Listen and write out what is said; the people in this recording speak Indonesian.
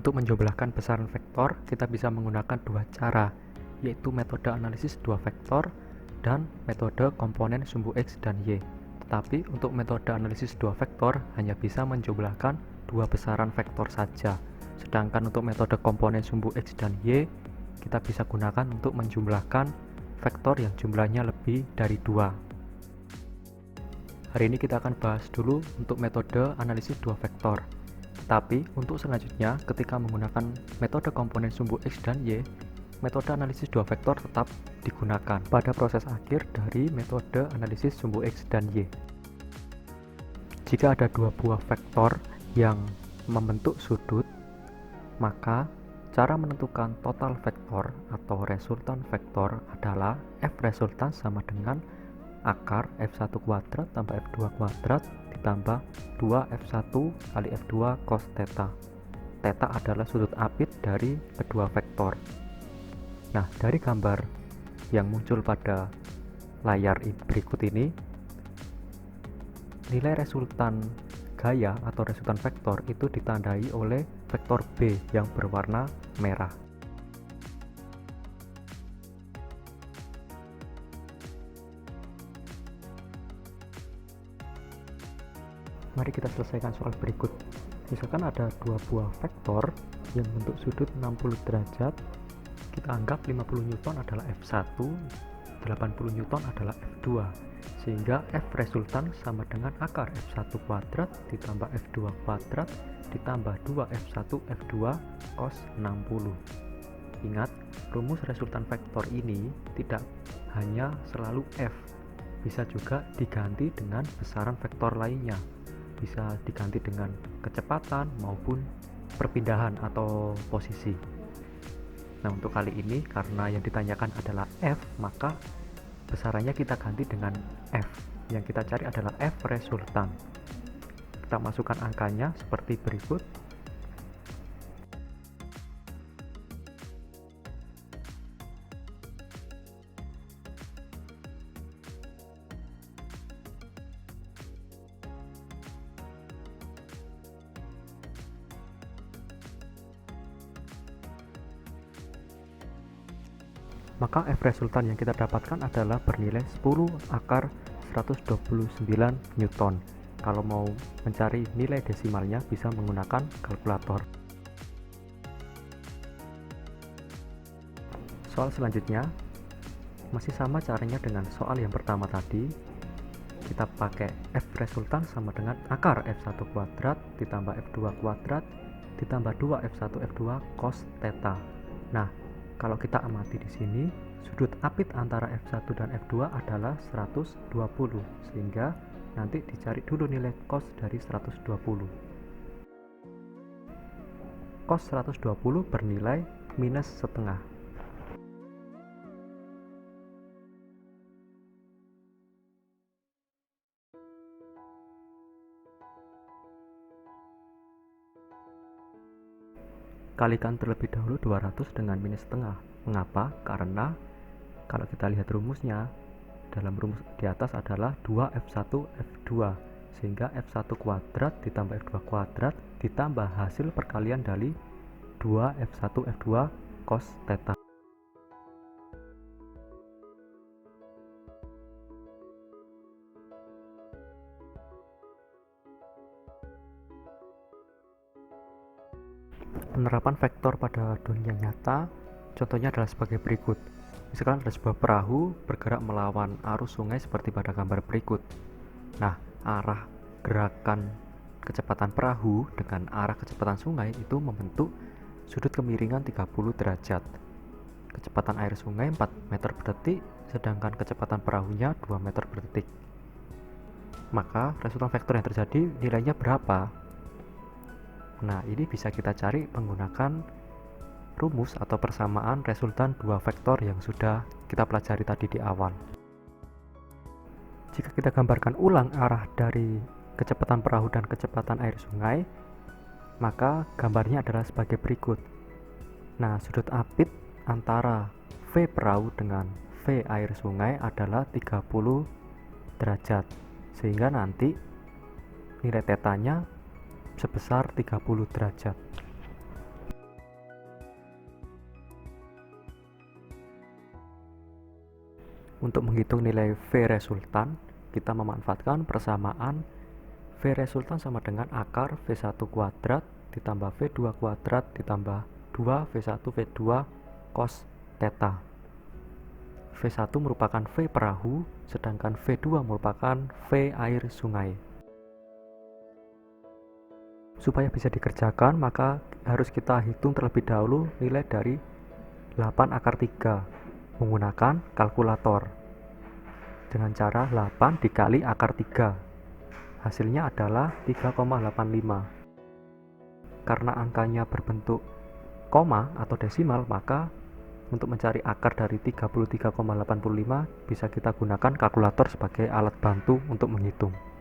Untuk menjumlahkan besaran vektor, kita bisa menggunakan dua cara, yaitu metode analisis dua vektor dan metode komponen sumbu X dan Y. Tetapi untuk metode analisis dua vektor hanya bisa menjumlahkan dua besaran vektor saja. Sedangkan untuk metode komponen sumbu X dan Y, kita bisa gunakan untuk menjumlahkan vektor yang jumlahnya lebih dari dua. Hari ini kita akan bahas dulu untuk metode analisis dua vektor. Tapi untuk selanjutnya, ketika menggunakan metode komponen sumbu X dan Y, metode analisis dua vektor tetap digunakan pada proses akhir dari metode analisis sumbu X dan Y. Jika ada dua buah vektor yang membentuk sudut, maka cara menentukan total vektor atau resultan vektor adalah F resultan sama dengan akar F1 kuadrat tambah F2 kuadrat ditambah 2F1 kali F2 cos theta. Theta adalah sudut apit dari kedua vektor. Nah, dari gambar yang muncul pada layar berikut ini, nilai resultan gaya atau resultan vektor itu ditandai oleh vektor B yang berwarna merah. Mari kita selesaikan soal berikut. Misalkan ada dua buah vektor yang bentuk sudut 60 derajat. Kita anggap 50 Newton adalah F1, 80 Newton adalah F2. Sehingga F resultan sama dengan akar F1 kuadrat ditambah F2 kuadrat ditambah 2F1 F2 cos 60. Ingat, rumus resultan vektor ini tidak hanya selalu F, bisa juga diganti dengan besaran vektor lainnya. Bisa diganti dengan kecepatan maupun perpindahan atau posisi. Nah, untuk kali ini karena yang ditanyakan adalah F, maka besarannya kita ganti dengan F. Yang kita cari adalah F resultan. Kita masukkan angkanya seperti berikut. Maka F resultan yang kita dapatkan adalah bernilai 10 akar 129 Newton. Kalau mau mencari nilai desimalnya bisa menggunakan kalkulator. Soal selanjutnya masih sama caranya dengan soal yang pertama tadi. Kita pakai F resultan sama dengan akar F1 kuadrat ditambah F2 kuadrat ditambah 2F1 F2 cos theta. Nah, kalau kita amati di sini, sudut apit antara F1 dan F2 adalah 120, sehingga nanti dicari dulu nilai cos dari 120. Cos 120 bernilai minus setengah. Kalikan terlebih dahulu 200 dengan minus setengah. Mengapa? Karena kalau kita lihat rumusnya, dalam rumus di atas adalah 2F1 F2, sehingga F1 kuadrat ditambah F2 kuadrat ditambah hasil perkalian dari 2F1 F2 cos theta. Penerapan vektor pada dunia nyata contohnya adalah sebagai berikut. Misalkan ada sebuah perahu bergerak melawan arus sungai seperti pada gambar berikut. Nah, arah gerakan kecepatan perahu dengan arah kecepatan sungai itu membentuk sudut kemiringan 30 derajat. Kecepatan air sungai 4 meter per detik, sedangkan kecepatan perahunya 2 meter per detik. Maka resultan vektor yang terjadi nilainya berapa? Nah, ini bisa kita cari menggunakan rumus atau persamaan resultan dua vektor yang sudah kita pelajari tadi di awal. Jika kita gambarkan ulang arah dari kecepatan perahu dan kecepatan air sungai, maka gambarnya adalah sebagai berikut. Nah, sudut apit antara V perahu dengan V air sungai adalah 30 derajat, sehingga nanti nilai tetanya sebesar 30 derajat. Untuk menghitung nilai V resultan, kita memanfaatkan persamaan V resultan sama dengan akar V1 kuadrat ditambah V2 kuadrat ditambah 2 V1 V2 cos theta. V1 merupakan V perahu, sedangkan V2 merupakan V air sungai. Supaya bisa dikerjakan, maka harus kita hitung terlebih dahulu nilai dari 8 akar 3 menggunakan kalkulator dengan cara 8 dikali akar 3. Hasilnya adalah 3,85. Karena angkanya berbentuk koma atau desimal, maka untuk mencari akar dari 33,85 bisa kita gunakan kalkulator sebagai alat bantu untuk menghitung.